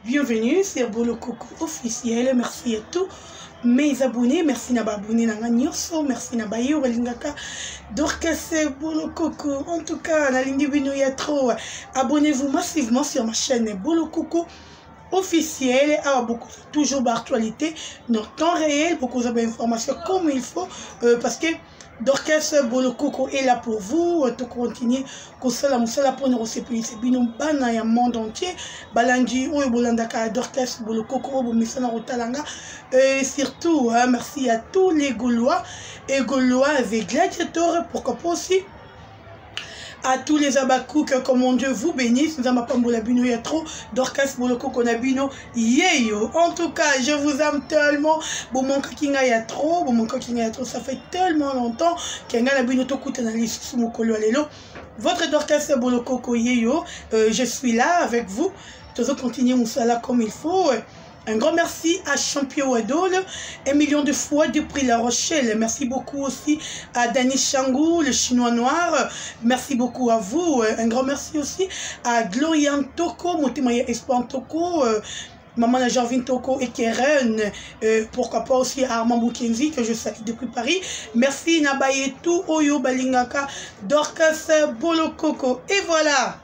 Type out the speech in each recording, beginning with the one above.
Bienvenue sur Bolo Coco officiel. Merci à tous mes abonnés. Merci na abonnés na nyoso. Merci na bayo balingaka. Dorcas Bolo Coco. En tout cas, na lingi bino ya trop. Abonnez-vous massivement sur ma chaîne Bolo Coco officiel. Ah, beaucoup toujours d'actualité dans temps réel, beaucoup d'informations comme il faut parce que Dorcas Bolo Coco est là pour vous. Tout continuer comme ça la pour nous recevoir c'est bino bana ya monde entier. Balandi ou bolandaka Dorcas Bolo Coco au misana rotalanga. Surtout merci à tous les Gaulois et Gauloises et gladiateurs, pourquoi pas aussi à tous les abakouk, comme mon Dieu vous bénisse. Nous avons pas bino ya trop. Dorcas Bolo Coco nabino yeyo. En tout cas, je vous aime tellement. Bon mon kakinga ya trop, bon mon kakinga ya trop. Ça fait tellement longtemps qu'il y a bino to kuta na liste sous mon colo alelo. Votre Dorcas Bolo Coco yeyo. Je suis là avec vous. Toujours continuer mon sala comme il faut. Un grand merci à Champion Wadol, 1 million de fois depuis La Rochelle. Merci beaucoup aussi à Dani Changou, le chinois noir. Merci beaucoup à vous. Un grand merci aussi à Glorian Toko, Motemaya Espoir Toko, Maman Jarvin Toko et Keren. Pourquoi pas aussi à Armand Boukenzi que je salue depuis Paris. Merci Nabaye tout Oyo Balingaka, Dorcas Bolo Coco. Et voilà.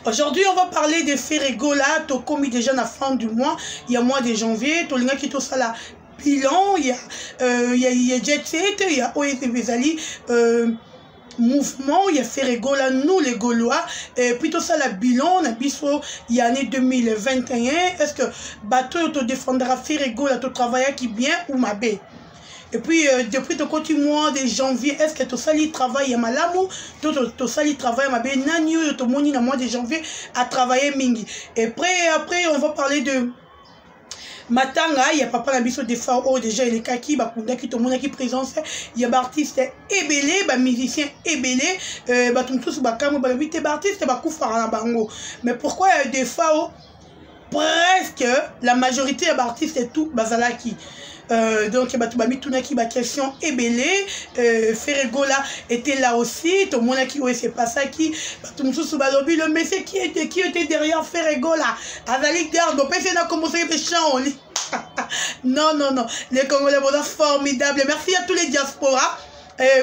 Aujourd'hui, on va parler de Ferregola, commis déjà à la fin du mois, il y a mois de janvier, Tolinga qui ça la bilan, il y a Jet Set, il y a OEC Bezali, mouvement, il y a Ferregola, nous les Gaulois, et plutôt ça la bilan, on a biso, il y a année 2021, est-ce que bateau te défendra Ferregola, ton travail qui bien ou ma baie? Et puis, depuis le mois de janvier, est-ce que tu sali travail à Malamou, tu sali travail à ma belle Nanyo, tu moni dans mois de janvier à travailler mingi. Et après, on va parler de Matanga, il y a papa Nabiso de Fao, déjà il est kaki, bakunda qui tomona qui présence, il y a artiste ébélé, musicien ébélé, tout tous bakamo, bite artiste bakufara na bango. Mais pourquoi il y a des Fao? Presque la majorité des artistes et tout bazalaki. Donc batubami tunaki ba question ébélé, Ferregola était là aussi, tout le monde qui ouais c'est pas ça qui batumsusu balobi le monsieur qui était derrière Ferregola azali derrière donc personne a commencé à chanter. Non, les Congolais sont formidables. Merci à tous les diasporas.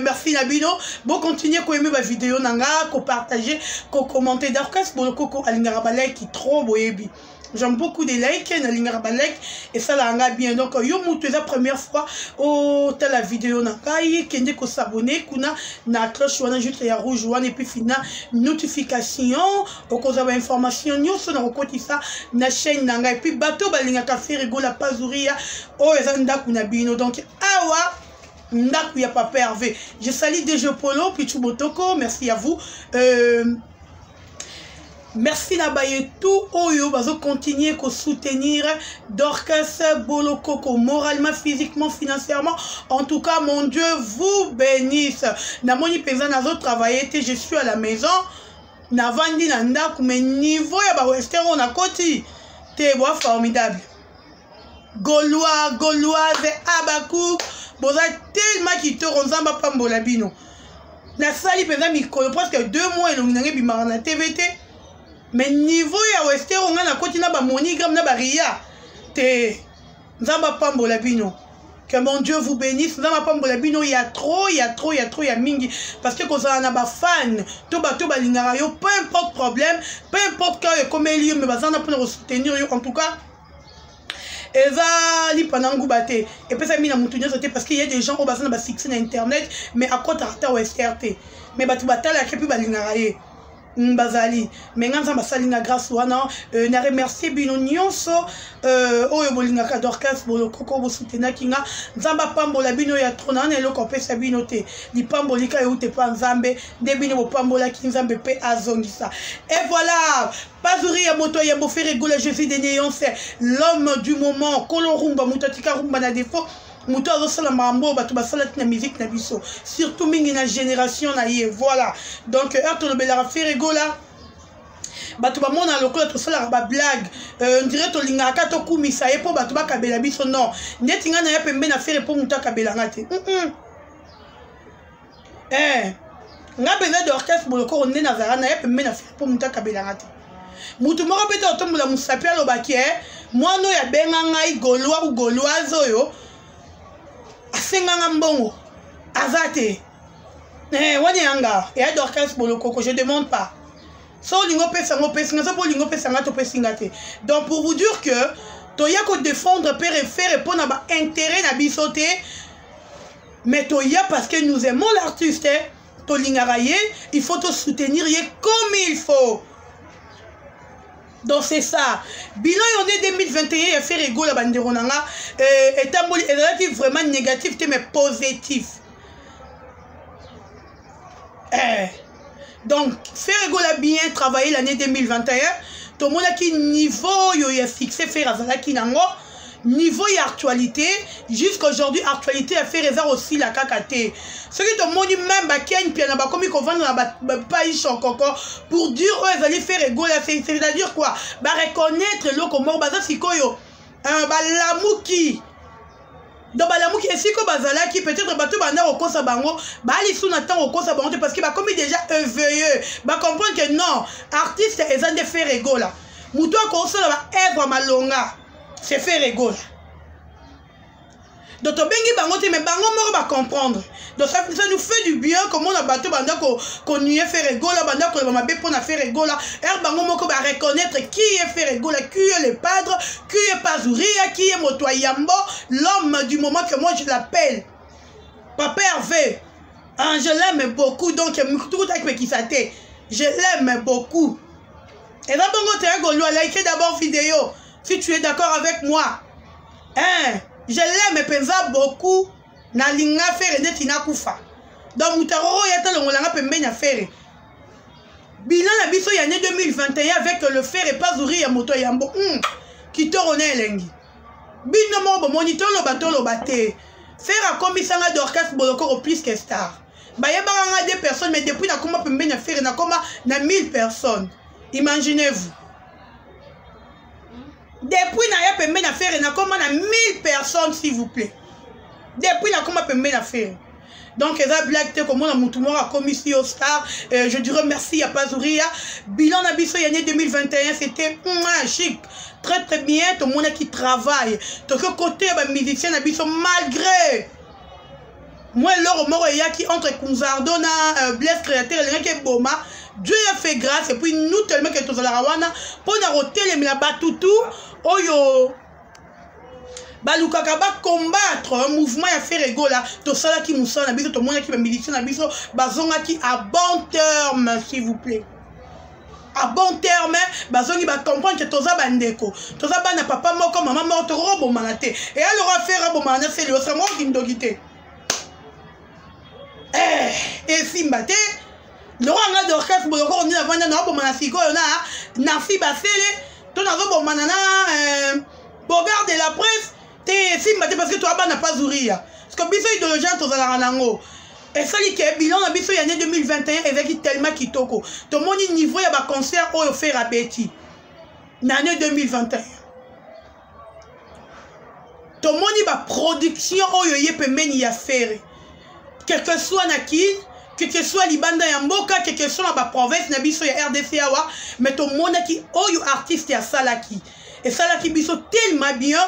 Merci Nabino. Bon, continuez à aimer ma vidéo, à partager, à commenter. Dorcas Bolo Coco Alingarabalek qui trop boyebi. J'aime beaucoup des likes, et ça l'a bien. Donc, yo moutou la première fois, oh, t'as la vidéo nangai, kende ko s'abonner, kuna na cloche wana juste ya rouge wana et puis fina notification, au cause de information, nyoso na okoti ça na chaîne nangai et puis bateau balinga ka Ferregola Pazuria, oh ezanda kuna bino. Donc, awa ndaku ya papa Hervé. Je salue Dejo Polo, Pichu Botoko, merci à vous. Merci Nabaye tout Oyo, bazo continuer à soutenir Dorcas Bolo Coco moralement, physiquement, financièrement. En tout cas, mon Dieu vous bénisse. Namoni pesa nazo travailler, je suis à la maison. Navandi nanda mais niveau ya ba western on a koti. Te bois formidable. Gaulois, Gauloises, Abakouk, boza tellement qui te ronzamba pambola bino. Na sali pesa mikolo presque 2 mois et l'onginange bimara na TVT. Mais niveau ya western on a koti na ba monigram na ba ria. Te nzamba pambola bino. Que mon Dieu vous bénisse. Nzamba pambola bino il y a trop, il y a mingi parce que quand on a ba fan, to ba lingara yo, peu importe problème, peu importe quand comme lieu mais bazana pour soutenir yo en tout cas. Eza li panangu bate et puis ça mina mutunyo sauté parce qu'il y a des gens au bazana ba fixer na internet mais à quoi t'arrêter au SRT mais batu batala kepi balingara ye Bazali, mais quand ça m'a grâce wana na remercier bino nyonso oyo bolingaka Dorcas Bolo Coco bo soutenir kinga nzamba pambola bino ya trona na eloko pesa bino te li pambolika yo te pa nzambe de bino bo pambola ki nzambe pe azongisa. Et voilà, Pazuri ya moto ya bo Ferregola Jésus de Néon, c'est l'homme du moment kolorumba mutatika rumba na défaut. Mouto azosala mambo bato basala na musique na biso surtout mingi na génération na ye. Voilà donc to lobela Ferregola bato ba mona lokola to sala ba blague on dirait to lingaka to kumisa ye po bato ba kabela biso non ndeti nga na ya pembe na Ferre po muta kabela ngate nga beza Dorcas Bolo Coco onde na zara na ya pembe na Ferre po muta kabela ngate mutu moko pete otombola musapi alobaki mwana oyo abenga ngai gaulois ou gauloise oyo asenganga mbongo aza te wani yanga eya Dorcas Bolokoko, je demande pas so olingo pesango pesinga so po olingo pesanga to pesinga te. Donc pour vous dire que toya ko défendre père et faire pour na ba intérêt na biso te, mais toya parce que nous aimons l'artiste to lingaraye, il faut te soutenir comme il faut. Donc c'est ça. Bilan on est 2021 il fait rigolo la bandero nanga etamboli relatif vraiment négatif mais positif. Donc faire rigolo bien travailler l'année 2021. Tout le monde a qui niveau yo a fixé faire azalaki nango niveau et actualité jusqu'aujourd'hui actualité a fait réserve aussi la kakate. Ce qui te montre même baken puis na ba komi ko vendre na ba chokoko pour dire eux allaient faire rigolo c'est-à-dire quoi ba reconnaître le comme baza sikoyo ba lamuki donc ba lamuki esiko bazala qui peut-être bato banda okosa bango ba ali suna temps okosa bango parce que ba komi déjà éveillé ba comprendre que non artiste ezan de faire rigolo muto ko sala ba œuvre malonga c'est faire rigolo. Donc bengi bango te mais bango moko ba comprendre. Donc ça nous fait du bien comme on a bateau banda qu'on y est faire rigolo banda ko ba mabe pour na faire rigolo bango moko ba reconnaître qui est faire rigolo, qui est le padre, qui est Pazuria, qui est Motoyambo, l'homme du moment que moi je l'appelle Papa Hervé. Je l'aime beaucoup donc tout avec qui ça t'est. Je l'aime beaucoup. Et là bongo te golo like d'abord vidéo si tu es d'accord avec moi. Je l'aime penza beaucoup na linga faire neti na kufa. Donc mutaroro yata le ngolanga pembe na faire. Bilan na biso ya année 2021 avec le fer et pas ouri ya moto yambo. Qui te rené lengi. Bino mo bo monitor lo bato lo baté. Faire a komisanga Dorcas Bolokoko plus que star. Ba yebanga des personnes mais depuis na koma pembe na faire na koma na 1000 personnes. Imaginez-vous. Depuis na ya pembe na faire na koma na 1000 personnes s'il vous plaît. Depuis na koma pembe na faire. Donc eza blague te comme on a mutumo a commis ici au star. Je dirais merci à Pazuria. Bilan na biso année 2021 c'était chic. Très très bien tout le monde qui travaille. Tout que côté ba musicien na biso malgré moi l'or mort ya qui entre Kunzardo na Blaise créateur le qui boma. Dieu a fait grâce et puis nous tellement que tous à la rawana pour na hotel mais la batutu oyo balukaka ba combattre un mouvement ya faire rigolo to sala ki musala na biso to mona ki ba militants na biso bazonga ki à bon terme s'il vous plaît. À bon terme bazongi ba comprendre que toza bandeko toza bana papa moko maman moko robo manate et elle aura fait robo manate c'est le samo kindogité et simbate le roi de Dorcas Bolokoko on dit la vendre na robo manasiko na fi basele to na robo manana Bogard de la presse te simbate parce que toi n'a pas ouria parce que biso idéologie tozala nango. Et ça dit que bilan na biso année 2021 avec tellement kitoko to moni niveau ya ba concert oyo faire à Betty l'année 2021 to moni ba production oyo yepemeni ya faire quel que soit na kin quel que soit libanda ya mboka quel que soit na ba province na biso ya RDC awa mais to mona ki oyo artiste ya salaki. Et ça là qui biso tellement bien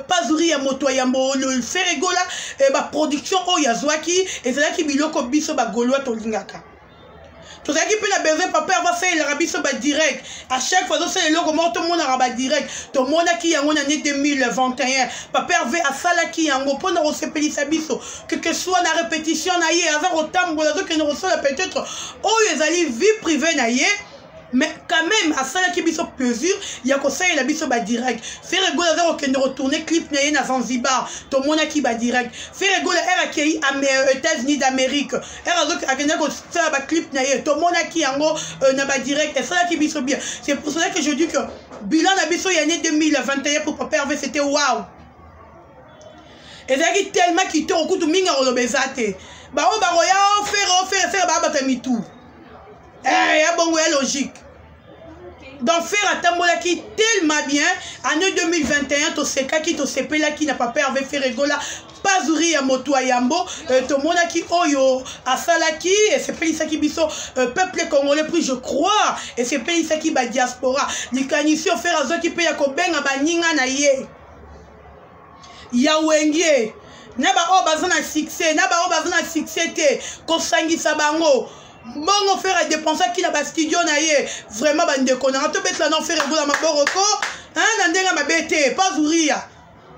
Pazuri ya moto yambo le faire rigolo et ba production o ya zwaki et c'est là qui biloko biso ba goloa to lingaka to ça qui peut la besoin papa va faire le rabiso ba direct à chaque fois c'est le comment tout le monde a ba direct to mona qui yango année 2021 papa veut à ça là qui yango pona rosepelisa biso que soit na répétition na yé avant otambola donc que nous reçoit peut-être o yezali vie privée na yé. Mais quand même, à ça qui biso plaisir, il y a que ça il a biso ba direct. Faire rigolo avec que nous retourner clip na na Zanzibar, tout le monde qui ba direct. Faire rigolo era qui aux États-Unis d'Amérique. Era donc à que ça ba clip na tout le monde qui en na ba direct et ça qui biso bien. C'est pour cela que je dis que bilan na biso année 2021 pour Papa Hervé c'était waouh. Et ça qui tellement qui te au tout minga rolobezate. Ba o ba roya faire ba batami tout. Il y a bon logique. Donc faire atambola qui tellement bien. Année 2021, to seka qui to sepela qui n'a pas peur avec faire rigola. Pazuri ya moto yambo. To mona qui oyo asala qui et c'est pays ça qui biso peuple congolais puis je crois et c'est pays ça qui ba diaspora. Likanisi o faire azo qui peut ya ko benga ba ninga na ye. Ya wenge. Naba o bazana succès, naba o bazana succès te ko sangisa bango. Bongo faire dépenser qui na ba studio na ye vraiment bande konanga to bet la non faire rigola maboroko hein na ndenga mabete pas ouria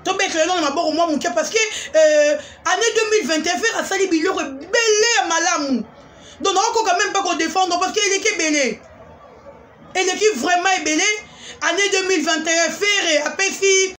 to bet la non maboro moi mon parce que année 2021 faire asali biloko belé malamu donc on peut quand même pas qu'on défendre parce qu'il est qui belé et l'équipe vraiment est belé année 2021 faire apesi